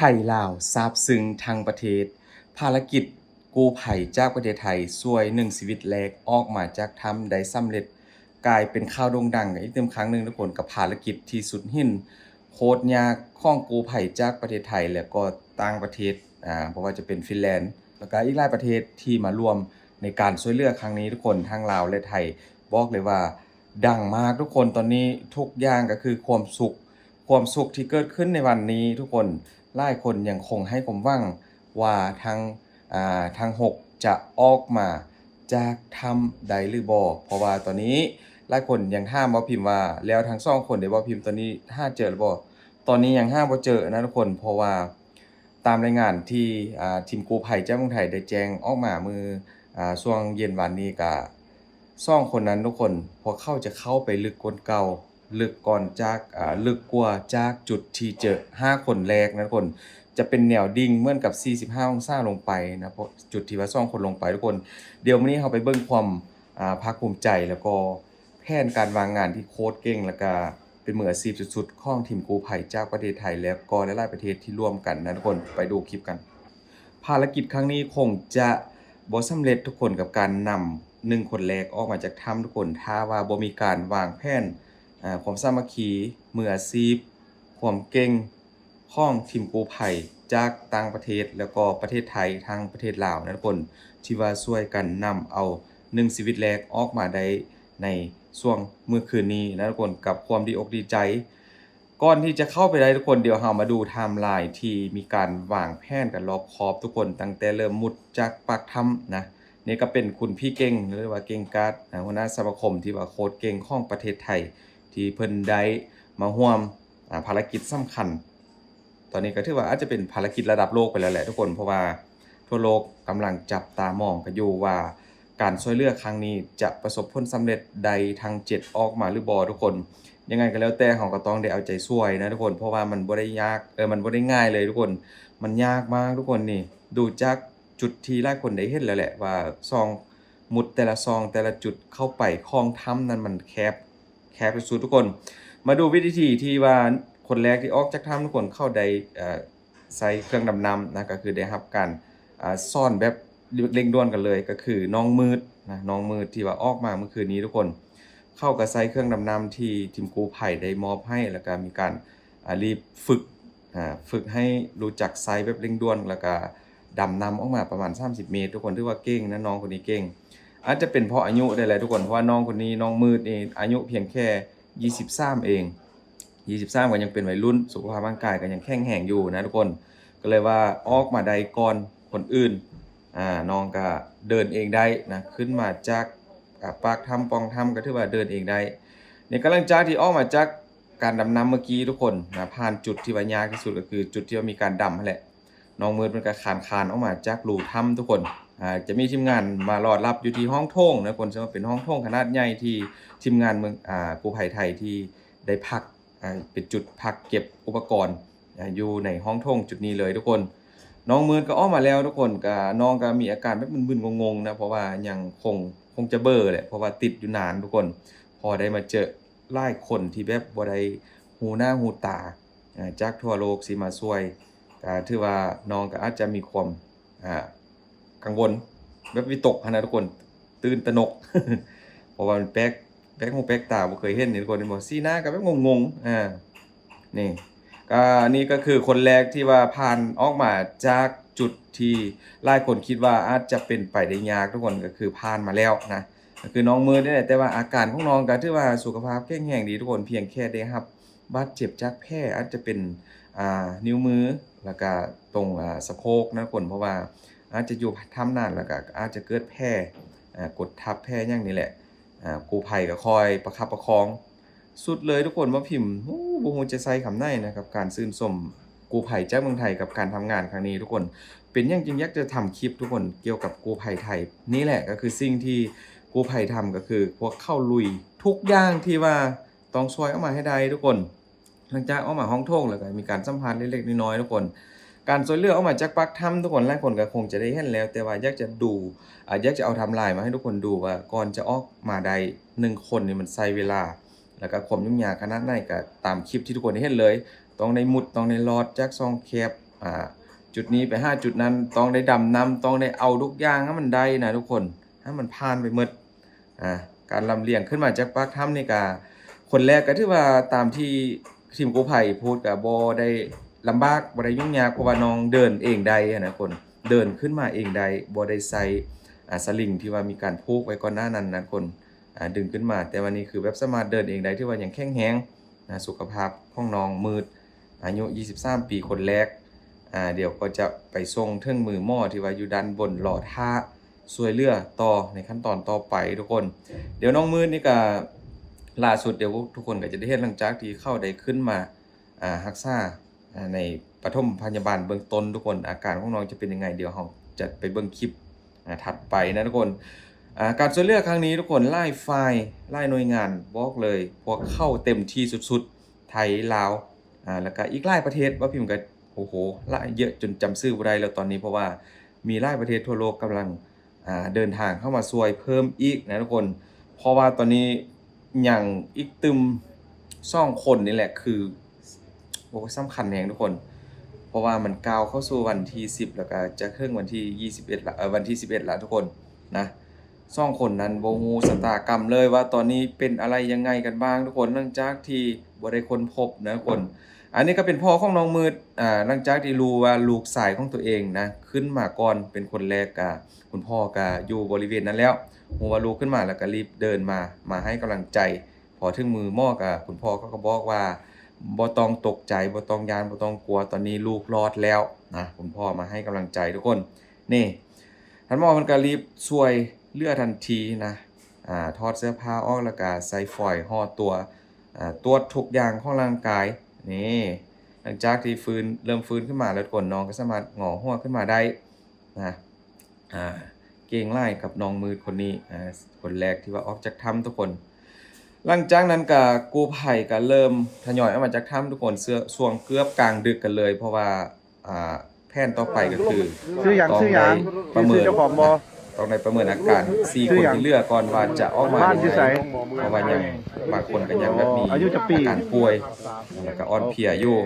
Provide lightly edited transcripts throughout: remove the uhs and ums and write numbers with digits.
ไทยลาวซาบซึ้งทั้งประเทศภารกิจกู้ภัยจากประเทศไทยช่วย1ชีวิตแรกออกมาจากถ้ำได้สำเร็จกลายเป็นข่าวโด่งดังอีกเต็มครั้งหนึ่งทุกคนกับภารกิจที่สุดหินโคตรยากของกู้ภัยจากประเทศไทยและก็ต่างประเทศเพราะว่าจะเป็นฟินแลนด์แล้วก็อีกหลายประเทศที่มาร่วมในการช่วยเหลือครั้งนี้ทุกคนทั้งลาวและไทยบอกเลยว่าดังมากทุกคนตอนนี้ทุกอย่างก็คือความสุขที่เกิดขึ้นในวันนี้ทุกคนหลายคนยังคงให้ความหวังว่าทาง6จะออกมาจากถ้ำใดหรือบ่เพราะว่าตอนนี้หลายคนยังถามบ่พิมพ์ว่าแล้วทั้ง2คนได้บ่พิมพ์ตอนนี้หาเจอหรือบ่ตอนนี้ยังหาบ่เจอนะทุกคนเพราะว่าตามรายงานที่ทีมกู้ภัยจากเมืองไทยได้แจ้งออกมามื้อช่วงเย็นวานนี้ก็2คนนั้นทุกคนพวกเขาจะเข้าไปลึกกว่าเก่า ลึกก่อนจากลึกกว่าจากจุดที่เจอ5คนแรกนะทุกคนจะเป็นแนวดิ่งเหมือนกับ45องศาลงไปนะเพราะจุดที่ว่า2คนลงไปทุกคนเดี๋ยวมื้อนี้เราไปเบิ่งความภาคภูมิใจแล้วก็แผนการวางงานที่โคตรเก่งแล้วก็เป็นมืออาชีพสุดๆของทีมกู้ภัยจากประเทศไทยแล้วก็หลายๆประเทศที่ร่วมกันนะทุกคนไปดูคลิปกันภารกิจครั้งนี้คงจะบ่สำเร็จทุกคนกับการนำ1คนแรกออกมาจากถ้ำทุกคนถ้าว่าบ่มีการวางแผน ความสามัคคีมืออาชีพความเก่งของทีมกู้ภัยจากต่างประเทศแล้วก็ประเทศไทยทั้งประเทศลาวนะทุกคนที่ว่าช่วยกันนำเอา1ชีวิตแรกออกมาได้ในช่วงมื้อคืนนี้นะทุกคนกับความดีอกดีใจก่อนที่จะเข้าไปได้ทุกคนเดี๋ยวเรามาดูไทม์ไลน์ที่มีการวางแผนกันรอบคอบทุกคนตั้งแต่เริ่มมุดจากปากถ้ำนะนี่ก็เป็นคุณพี่เก่งหรือว่าเก่งการ์ดหัวหน้าสมาคมที่ว่าโค้ชเก่งของประเทศไทย ที่เพิ่นได้มาร่วมภารกิจสำคัญตอนนี้ก็ถือว่าอาจจะเป็นภารกิจระดับโลกไปแล้วแหละทุกคนเพราะว่าทั่วโลกกำลังจับตามองกันอยู่ว่าการช่วยเหลือครั้งนี้จะประสบผลสำเร็จใดทั้ง7ออกมาหรือบ่ทุกคนยังไงก็แล้วแต่เราก็ต้องได้เอาใจช่วยนะทุกคนเพราะว่ามันบ่ได้ยากมันบ่ได้ง่ายเลยทุกคนมันยากมากทุกคนนี่ดูจากจุดที่หลายคนได้เห็นแล้วแหละว่าซองมุดแต่ละซองแต่ละจุดเข้าไปของถ้ำนั้นมันแคบที่สุดทุกคนมาดูวิธีที่ว่าคนแรกที่ออกจากถ้ำทุกคนเข้าได้ใส่เครื่องดำน้ำนะก็คือได้รับการซ่อนแบบเร่งด่วนกันเลยก็คือน้องมืดนะน้องมืดที่ว่าออกมาเมื่อคืนนี้ทุกคนเข้ากับใส่เครื่องดำน้ำที่ทีมกู้ภัยได้มอบให้แล้วก็มีการรีบฝึกให้รู้จักไซแบบเร่งด่วนแล้วก็ดำน้ำออกมาประมาณ30เมตรทุกคนถือว่าเก่งนะน้องคนนี้เก่ง อาจจะเป็นเพราะอายุได้แหละทุกคนเพราะว่าน้องคนนี้น้องมืดนี่อายุเพียงแค่23เอง23ก็ยังเป็นวัยรุ่นสุขภาพร่างกายก็ยังแข็งแรงอยู่นะทุกคนก็เลยว่าออกมาได้ก่อนคนอื่นน้องก็เดินเองได้นะขึ้นมาจากปากถ้ำปล่องถ้ำก็ถือว่าเดินเองได้นี่กำลังจากที่ออกมาจากการดำน้ำเมื่อกี้ทุกคนนะผ่านจุดที่ว่ายากที่สุดก็คือจุดที่ว่ามีการดำนั่นแหละน้องมืดมันก็คานออกมาจากรูถ้ำทุกคน จะมีทีมงานมารอรับอยู่ที่ห้องโถงนะคนซึ่งว่าเป็นห้องโถงขนาดใหญ่ที่ทีมงานเมืองกู้ภัยไทยที่ได้พักเป็นจุดพักเก็บอุปกรณ์อยู่ในห้องโถงจุดนี้เลยทุกคนน้องมืนก็ออกมาแล้วทุกคนก็น้องก็มีอาการแบบมึนๆงงๆนะเพราะว่ายังคงจะเบ้อแหละเพราะว่าติดอยู่นานทุกคนพอได้มาเจอหลายคนที่แบบบ่ได้หูหน้าหูตาจากทั่วโลกสิมาช่วยก็ถือว่าน้องก็อาจจะมีความอ่า กังวลแบบวิตกหั้นนะทุกคนตื่นตระหนก เพราะว่ามันแปลกหูแปลกตาบ่เคยเห็นนี่ทุกคนบอกสีหน้าก็แบบงงๆนี่ก็นี่ก็คือคนแรกที่ว่าผ่านออกมาจากจุดที่หลายคนคิดว่าอาจจะเป็นไปได้ยากทุกคนก็คือผ่านมาแล้วนะก็คือน้องมือนี่แหละแต่ว่าอาการของน้องก็ถือว่าสุขภาพแข็งแรงดีทุกคนเพียงแค่ได้รับบาดเจ็บจากแผลอาจจะเป็นนิ้วมือแล้วก็ตรงสะโพกนะทุกคนเพราะว่า อาจจะอยู่ถ้ำนานแล้วก็อาจจะเกิดแผลกดทับแผลอย่างนี้แหละกู้ภัยก็คอยประคับประคองสุดเลยทุกคนว่าพิมพ์บ่ฮู้จะใส่คำไหนนะครับการชื่นชมกู้ภัยจากเมืองไทยกับการทำงานครั้งนี้ทุกคนเป็นหยังจึงอยากจะทำคลิปทุกคนเกี่ยวกับกู้ภัยไทยนี่แหละก็คือสิ่งที่กู้ภัยทำก็คือพวกเข้าลุยทุกอย่างที่ว่าต้องช่วยออกมาให้ได้ทุกคนหลังจากออกมาห้องโถงแล้วก็มีการสัมภาษณ์เล็กๆน้อยๆทุกคน การช่วยเหลือออกมาจากปากถ้ำทุกคนหลายคนก็คงจะได้เห็นแล้วแต่ว่าอยากจะดูอยากจะเอาไทม์ไลน์มาให้ทุกคนดูว่าก่อนจะออกมาได้1คนนี่มันใช้เวลาแล้วก็ความยุ่งยากขนาดไหนก็ตามคลิปที่ทุกคนได้เห็นเลยต้องได้มุดต้องได้ลอดจากซองแคบ อ่าจุดนี้ไป5จุดนั้นต้องได้ดำน้ำต้องได้เอาทุกอย่างให้มันได้นะทุกคนให้มันผ่านไปหมดการลำเลียงขึ้นมาจากปากถ้ำนี่ก็คนแรกก็ถือว่าตามที่ทีมกู้ภัยพูดก็บ่ได้ลำบากบ่ได้ยุ่งยากเพราะว่าน้องเดินเองได้นะคนเดินขึ้นมาเองได้บ่ได้ใส่สลิงที่ว่ามีการผูกไว้ก่อนหน้านั้นนะคนดึงขึ้นมาแต่วันนี้คือแบบสามารถเดินเองได้ที่ว่าอย่างแข็งแรงสุขภาพของน้องมืดอายุ23ปีคนแรกเดี๋ยวก็จะไปส่งถึงมือหม้อที่ว่าอยู่ด้านบนรอท่าช่วยเหลือต่อในขั้นตอนต่อไปทุกคนเดี๋ยวน้องมืดนี่ก็ล่าสุดเดี๋ยวทุกคนก็จะได้เห็นหลังจากที่เข้าได้ขึ้นมารักษาในปฐมพยาบาลเบื้องต้นทุกคนอาการของน้องจะเป็นยังไงเดี๋ยวเราจะไปเบิ่งคลิปถัดไปนะทุกคนการช่วยเหลือครั้งนี้ทุกคนไล่ไฟล์ไล่หน่วยงานบอกเลยพวกเข้าเต็มที่สุดๆไทยลาวแล้วก็อีกหลายประเทศว่าพิมพ์ก็โอ้โหหลายเยอะจนจำชื่อบ่ได้แล้วตอนนี้เพราะว่ามีหลายประเทศทั่วโลกกำลังเดินทางเข้ามาช่วยเพิ่มอีกนะทุกคนเพราะว่าตอนนี้อย่างอีกตึม2คนนี่แหละคือโอ้สำคัญแฮงทุกคนเพราะว่ามันก้าวเข้าสู่วันที่10แล้วก็จะถึงวันที่21ละวันที่11ละทุกคนนะ2คนนั้นบ่ฮู้ชะตากรรมเลยว่าตอนนี้เป็นอะไรยังไงกันบ้างทุกคนหลังจากที่บ่ได้ค้นพบนะทุกคนอันนี้ก็เป็นพ่อของน้องมืดหลังจากที่รู้ว่าลูกชายของตัวเองนะขึ้นมาก่อนเป็นคนแรกคุณพ่อก็อยู่บริเวณนั้นแล้วฮู้ว่าลูกขึ้นมาแล้วก็รีบเดินมาให้กำลังใจพอถึงมือหม้อก็คุณพ่อก็บอกว่าบ่ต้องตกใจบ่ต้องย้านบ่ต้องกลัวตอนนี้ลูกรอดแล้วนะคุณพ่อมาให้กำลังใจทุกคนนี่ท่านหมอมันก็รีบช่วยเหลือทันทีนะถอดเสื้อผ้าออกแล้วก็ใส่ฝอยห่อตัวตรวจทุกอย่างของร่างกายนี่หลังจากที่เริ่มฟื้นขึ้นมาแล้วทุกคนน้องก็สามารถหงอหัวขึ้นมาได้นะเก่งไล่กับน้องมืดคนนี้คนแรกที่ว่าออกจากถ้ำทุกคนหลังจากนั้นก็กู้ภัยก็เริ่มทยอยออกมาจากถ้ำทุกคนช่วงเกือบกลางดึกกันเลยเพราะว่าแผนต่อไปก็คือต้องได้ประเมินต้องได้ประเมินอาการ4คนที่เหลือก่อนว่าจะออกมาได้ไงเพราะว่ายังบางคนก็ยังแบบมีอาการป่วยแล้วก็อ่อนเพลียอยู่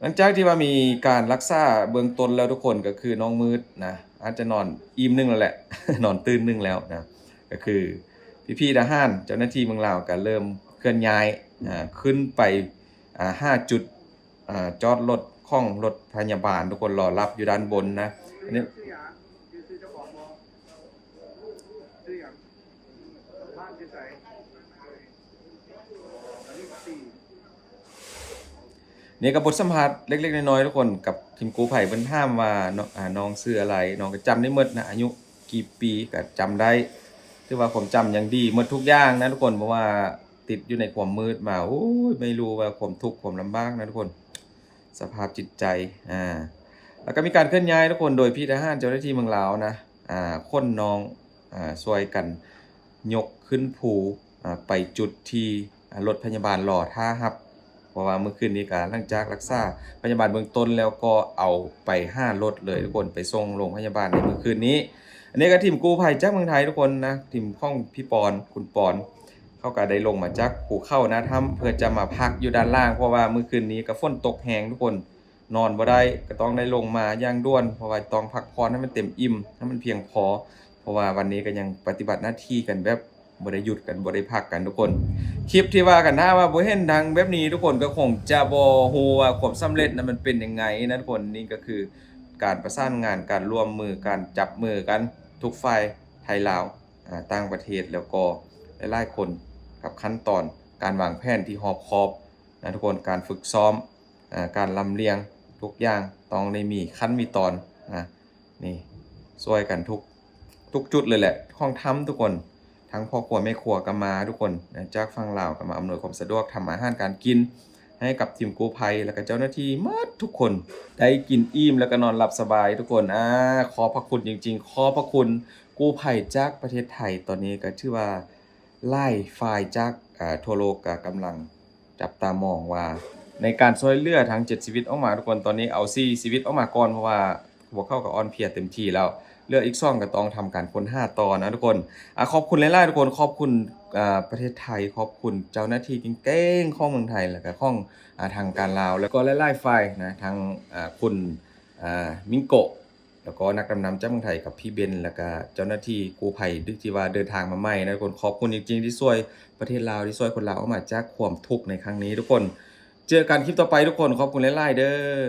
หลังจากที่ว่ามีการรักษาเบื้องต้นแล้วทุกคนก็คือน้องมืดนะอาจจะนอนอิ่มนึงแล้วแหละ นอนตื่นนึงแล้วนะก็คือพี่ๆทหารเจ้าหน้าที่เมืองลาวก็เริ่มเคลื่อนย้ายขึ้นไป5จุดจอดรถของรถพยาบาลทุกคนรอรับอยู่ด้านบนนะอันนี้นี่ก็บทสัมภาษณ์เล็กๆน้อยๆทุกคนกับทีมกู้ภัยเพิ่นถามว่าน้องชื่ออะไรน้องก็จำได้หมดนะอายุกี่ปีก็จำได้ถือว่าผมจำอย่างดีหมดทุกอย่างนะทุกคนเพราะว่าติดอยู่ในความมืดมาโอ้ยไม่รู้ว่าความทุกข์ความลำบากนะทุกคนสภาพจิตใจแล้วก็มีการเคลื่อนย้ายทุกคนโดยพี่ทหารเจ้าหน้าที่เมืองลาวนะคนน้องช่วยกันยกขึ้นภูไปจุดที่รถพยาบาลรอท่ารับเพราะว่าเมื่อคืนนี้ก็หลังจากรักษาพยาบาลเบื้องต้นแล้วก็เอาไป5รถเลยทุกคนไปส่งโรงพยาบาลในเมื่อคืนนี้อันนี้ก็ทีมกู้ภัยจากเมืองไทยทุกคนนะทีมของพี่ปอนคุณปอนเขาก็ได้ลงมาจากภูเข้านะถ้ำเพื่อจะมาพักอยู่ด้านล่างเพราะว่าเมื่อคืนนี้ก็ฝนตกแหงทุกคนนอนบ่ได้ก็ต้องได้ลงมาอย่างด่วนเพราะว่าต้องพักผ่อนให้มันเต็มอิ่มให้มันเพียงพอเพราะว่าวันนี้ก็ยังปฏิบัติหน้าที่กันแบบบ่ได้หยุดกันบ่ได้พักกันทุกคนคลิปที่ว่ากันถ้าว่าบ่เห็นดังแบบนี้ทุกคนก็คงจะบ่ฮู้ว่าความสำเร็จนั้นมันเป็นยังไงนะทุกคนนี่ก็คือการประสานงานการร่วมมือการจับมือกันทุกฝ่ายไทยลาวต่างประเทศแล้วก็หลายๆคนกับขั้นตอนการวางแผนที่รอบคอบนะทุกคนการฝึกซ้อมการลำเลียงทุกอย่างต้องได้มีขั้นมีตอนนี่ช่วยกันทุกจุดเลยแหละห้องถ้ำทุกคนทั้งพ่อครัวแม่ครัวก็มาทุกคนจากฝั่งลาวก็มาอำนวยความสะดวกทำอาหารการกินให้กับทีมกู้ภัยแล้วก็เจ้าหน้าที่หมดทุกคนได้กินอิ่มแล้วก็นอนหลับสบายทุกคนขอพระคุณจริงๆขอพระคุณกู้ภัยจากประเทศไทยตอนนี้ก็ชื่อว่าไล่ฝ่ายจากทั่วโลกก็กำลังจับตามองว่าในการช่วยเหลือทั้ง7ชีวิตออกมาทุกคนตอนนี้เอา4ชีวิตออกมาก่อนเพราะว่าพวกเขาก็อ่อนเพลียเต็มที่แล้ว เหลืออีก2ก็ต้องทำการค้นหาต่อนะทุกคนขอบคุณหลายๆทุกคนขอบคุณประเทศไทยขอบคุณเจ้าหน้าที่เก่งๆของเมืองไทยแล้วก็ของทางการลาวแล้วก็หลายๆฝ่ายนะทั้งคุณมิงโกะแล้วก็นักดำน้ำจากเมืองไทยกับพี่เบนแล้วก็เจ้าหน้าที่กู้ภัยที่ว่าเดินทางมาใหม่นะทุกคนขอบคุณจริงๆที่ช่วยประเทศลาวที่ช่วยคนลาวออกมาจากความทุกข์ในครั้งนี้ทุกคนเจอกันคลิปต่อไปทุกคนขอบคุณหลายๆเด้อ